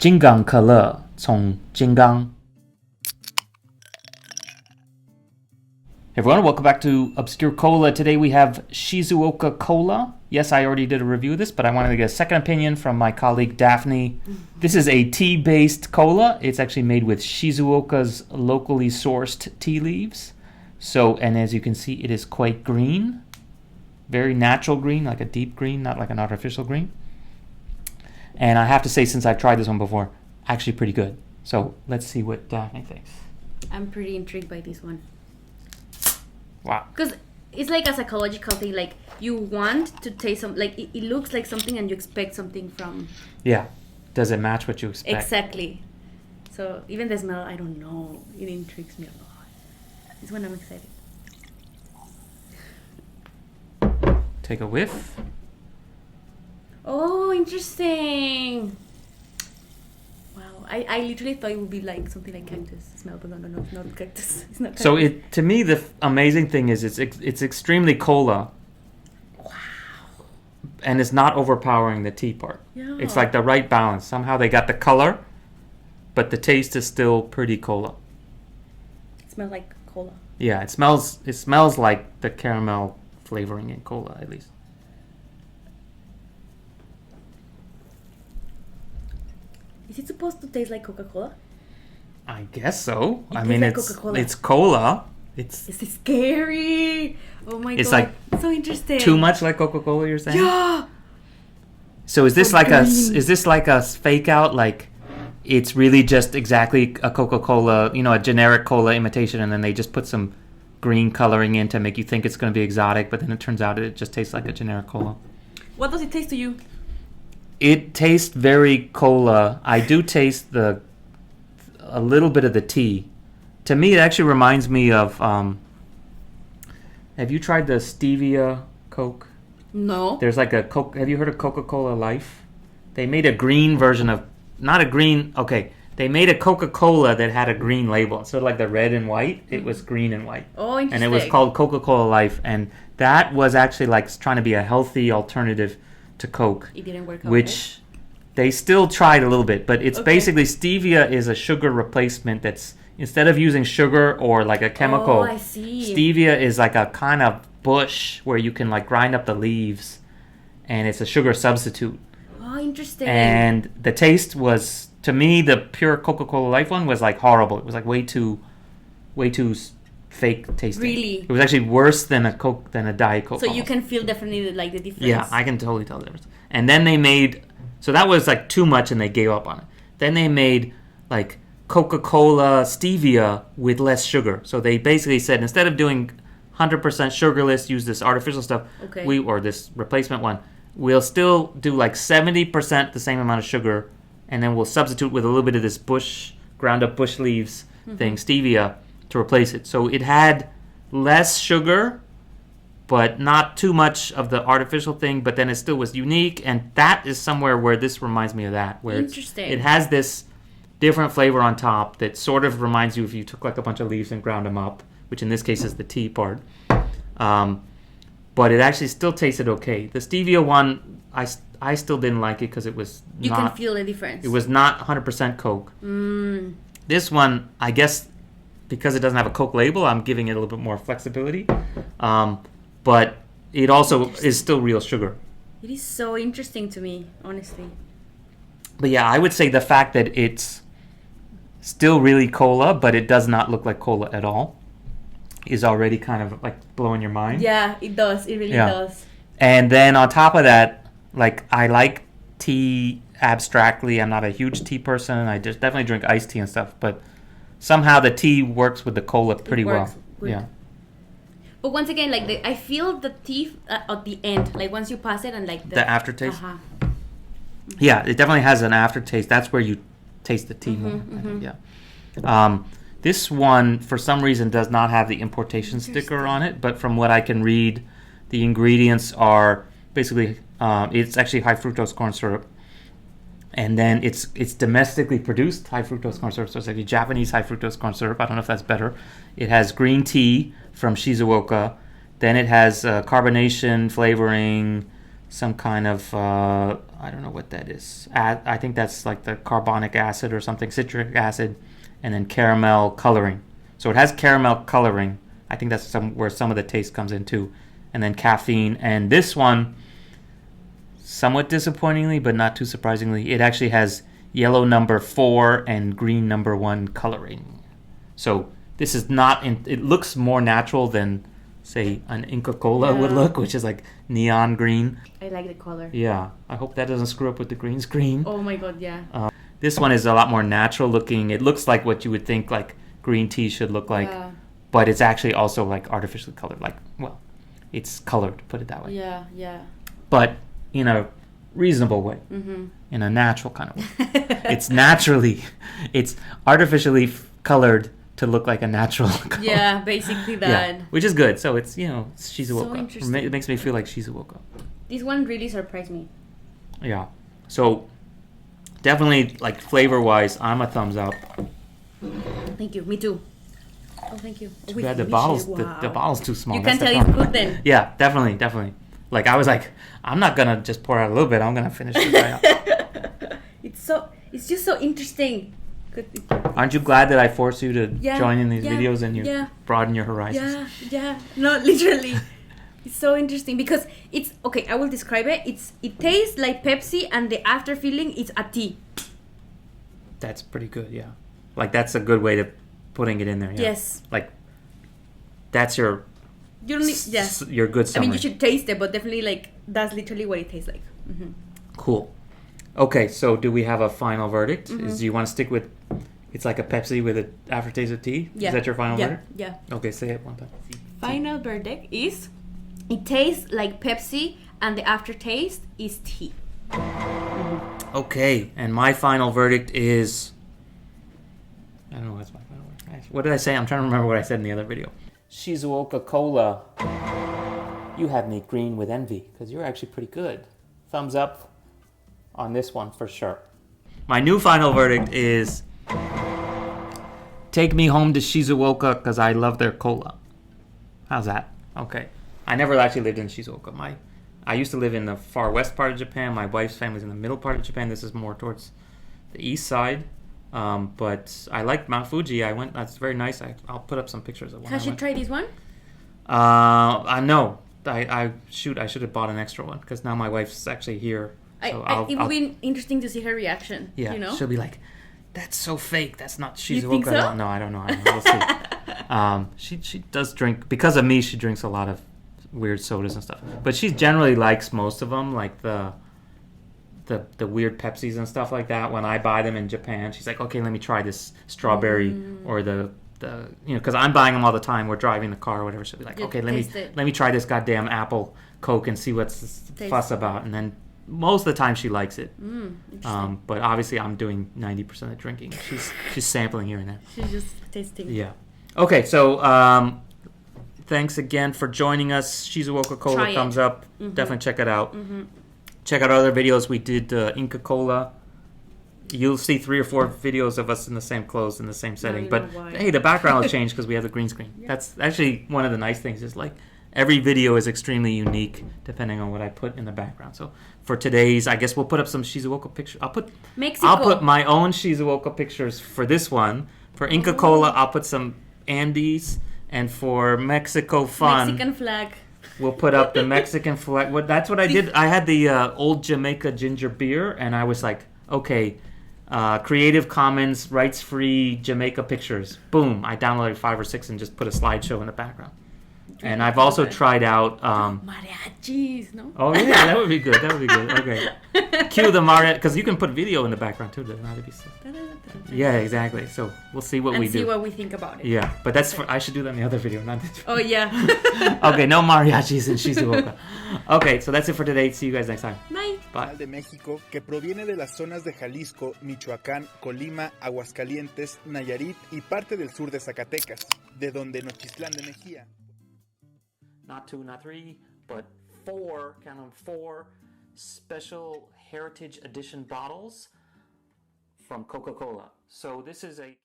金刚可乐从金刚。Hey everyone, welcome back to Obscure Cola. Today we have Shizuoka Cola. Yes, I already did a review of this, but I wanted to get a second opinion from my colleague Daphne. This is a tea-based cola. It's actually made with Shizuoka's locally sourced tea leaves. So, and as you can see, it is quite green. Very natural green, like a deep green, not like an artificial green. And I have to say, since I've tried this one before, actually pretty good. So let's see what Daphne thinks. I'm pretty intrigued by this one. Wow. Because it's like a psychological thing. Like, you want to taste some, like, it looks like something and you expect something from. Yeah. Does it match what you expect? Exactly. So even the smell, I don't know. It intrigues me a lot. This one I'm excited. Take a whiff. Oh, interesting. Wow. I literally thought it would be like something like cactus smell, but no, it's not cactus. It's not cactus. So to me, the amazing thing is it's extremely cola. Wow. And it's not overpowering the tea part. Yeah. It's like the right balance. Somehow they got the color, but the taste is still pretty cola. It smells like cola. Yeah, it smells like the caramel flavoring in cola, at least. Is it supposed to taste like Coca-Cola? I guess so. It I tastes mean, like it's Coca-Cola. it's cola. It's Is it scary? Oh my It's god. like So interesting. too much like Coca-Cola, you're saying? Yeah. So is this So like green. is this like a fake out? Like it's really just exactly a Coca-Cola, a generic cola imitation, and then they just put some green coloring in to make you think it's going to be exotic, but then it turns out it just tastes like a generic cola. What does it taste to you? It tastes very cola. I do taste a little bit of the tea. To me, it actually reminds me of. Have you tried the stevia Coke? No. There's like a Coke. Have you heard of Coca-Cola Life? They made a green version of, not a green. Okay, they made a Coca-Cola that had a green label instead of like the red and white. It was green and white. Oh, interesting. And it was called Coca-Cola Life, and that was actually like trying to be a healthy alternative to Coke. It didn't work out. Which they still tried a little bit, but it's Okay. basically stevia is a sugar replacement that's instead of using sugar or like a chemical, Oh, I see. stevia is like a kind of bush where you can like grind up the leaves, and it's a sugar substitute. Oh, interesting. And the taste was, to me, the pure Coca-Cola Life one was like horrible. It was like way too fake tasting. Really? It was actually worse than a Diet Coke. So you almost. can feel definitely like the difference. Yeah, I can totally tell the difference. And then they made, so that was like too much and they gave up on it. Then they made like Coca-Cola stevia with less sugar. So they basically said, instead of doing 100% sugarless, use this artificial stuff, Okay. or this replacement one, we'll still do like 70% the same amount of sugar, and then we'll substitute with a little bit of this ground up bush leaves thing, stevia, to replace it. So it had less sugar, but not too much of the artificial thing, but then it still was unique, and that is somewhere where this reminds me of that, where Interesting. it has this different flavor on top that sort of reminds you if you took like a bunch of leaves and ground them up, which in this case is the tea part. But it actually still tasted okay. The stevia one, I still didn't like it because it was You not... can feel the difference. It was not 100% Coke. Mm. This one, I guess, because it doesn't have a Coke label, I'm giving it a little bit more flexibility. But it also is still real sugar. It is so interesting to me, honestly. But yeah, I would say the fact that it's still really cola, but it does not look like cola at all, is already kind of like blowing your mind. Yeah, it does. It really does. And then on top of that, like, I like tea abstractly. I'm not a huge tea person. I just definitely drink iced tea and stuff, but somehow the tea works with the cola pretty well. Good. Yeah. But once again, like I feel the tea at the end, like once you pass it and like The aftertaste. Uh-huh. Yeah, it definitely has an aftertaste. That's where you taste the tea more. I think, yeah. This one, for some reason, does not have the importation sticker on it, but from what I can read, the ingredients are basically, it's actually high fructose corn syrup, and then it's domestically produced high fructose corn syrup, so it's like Japanese high fructose corn syrup. I don't know if that's better. It has green tea from Shizuoka, then it has carbonation, flavoring, some kind of I don't know what that is. I think that's like the carbonic acid or something, citric acid, and then caramel coloring. So it has caramel coloring. I think that's where some of the taste comes in too, and then caffeine. And this one, somewhat disappointingly, but not too surprisingly, it actually has yellow number 4 and green number 1 coloring. So this is not. It looks more natural than, say, an Inca Cola would look, which is like neon green. I like the color. Yeah, I hope that doesn't screw up with the green screen. Oh my god, yeah. This one is a lot more natural looking. It looks like what you would think like green tea should look like, but it's actually also like artificially colored. Like, well, it's colored, put it that way. Yeah, yeah. But in a reasonable way, in a natural kind of way. It's artificially colored to look like a natural color. Yeah, basically that. Yeah, which is good. So it's, it's Shizuoka. So interesting. It makes me feel like Shizuoka. This one really surprised me. Yeah. So definitely, like, flavor-wise, I'm a thumbs up. Thank you. Me too. Oh, thank you. Too bad the bottle's too small. You can tell it's good then. Yeah, definitely. Like, I was like, I'm not gonna just pour out a little bit. I'm gonna finish it right out. It's just so interesting. Aren't you glad that I force you to join in these videos and you broaden your horizons? Yeah. No, literally. It's so interesting because it's okay. I will describe it. It tastes like Pepsi, and the after feeling is a tea. That's pretty good. Yeah, like that's a good way to putting it in there. Yeah. Yes. Like that's your. You don't need. Yeah. Your good summary. I mean, you should taste it, but definitely like that's literally what it tastes like. Mm-hmm. Cool. Okay, so do we have a final verdict? Do you want to stick with? It's like a Pepsi with an aftertaste of tea. Yeah. Is that your final verdict? Yeah. Okay, say it one time. Final verdict is, it tastes like Pepsi, and the aftertaste is tea. Okay, and my final verdict is. I don't know what's my final verdict. What did I say? I'm trying to remember what I said in the other video. Shizuoka Cola. You have me green with envy because you're actually pretty good. Thumbs up on this one for sure. My new final verdict is. Take me home to Shizuoka because I love their cola. How's that? Okay. I never actually lived in Shizuoka. I used to live in the far west part of Japan. My wife's family's in the middle part of Japan. This is more towards the east side. But I like Mount Fuji. I went. That's very nice. I'll put up some pictures of one. Has she tried this one? I know. I should have bought an extra one because now my wife's actually here. So it would be interesting to see her reaction. Yeah, you know? She'll be like, "That's so fake. That's not Shizuoka." You think so? No, I don't know. We'll see. She does drink because of me. She drinks a lot of weird sodas and stuff. But she generally likes most of them, like the weird Pepsis and stuff like that. When I buy them in Japan, she's like, "Okay, let me try this strawberry or the because I'm buying them all the time. We're driving the car or whatever. She'll be like, "Okay, let me try this goddamn apple Coke and see what's the fuss about." And then most of the time she likes it. But obviously I'm doing 90% of the drinking. She's sampling here and there. She's just tasting. Yeah. Okay, so thanks again for joining us. Shizuoka Cola, thumbs up. Definitely check it out. Check out our other videos. We did Inca Cola. You'll see 3 or 4 videos of us in the same clothes, in the same setting. But hey, the background will change because we have the green screen. Yeah. That's actually one of the nice things is like every video is extremely unique depending on what I put in the background. So for today's, I guess we'll put up some Shizuoka pictures. I'll put my own Shizuoka pictures for this one. For Inca Cola, I'll put some Andes, and for Mexico fun, Mexican flag. We'll put up the Mexican flag. That's what I did. I had the old Jamaica ginger beer, and I was like, okay, Creative Commons, rights-free Jamaica pictures. Boom! I downloaded 5 or 6 and just put a slideshow in the background. And I've also tried out mariachis, no? Oh yeah, that would be good. Okay, cue the mariachi because you can put video in the background too. Doesn't have to be. Yeah, exactly. So we'll see what we do. See what we think about it. Yeah, but that's I should do that in the other video, not this. Oh yeah. Okay, no mariachis in Shizuoka. Okay, so that's it for today. See you guys next time. Bye. Bye. De México que proviene de las zonas de Jalisco, Michoacán, Colima, Aguascalientes, Nayarit y parte del sur de Zacatecas, de donde Nochistlán de Mejía. Not 2, not 3, but 4, count them 4 special Heritage Edition bottles from Coca-Cola. So this is a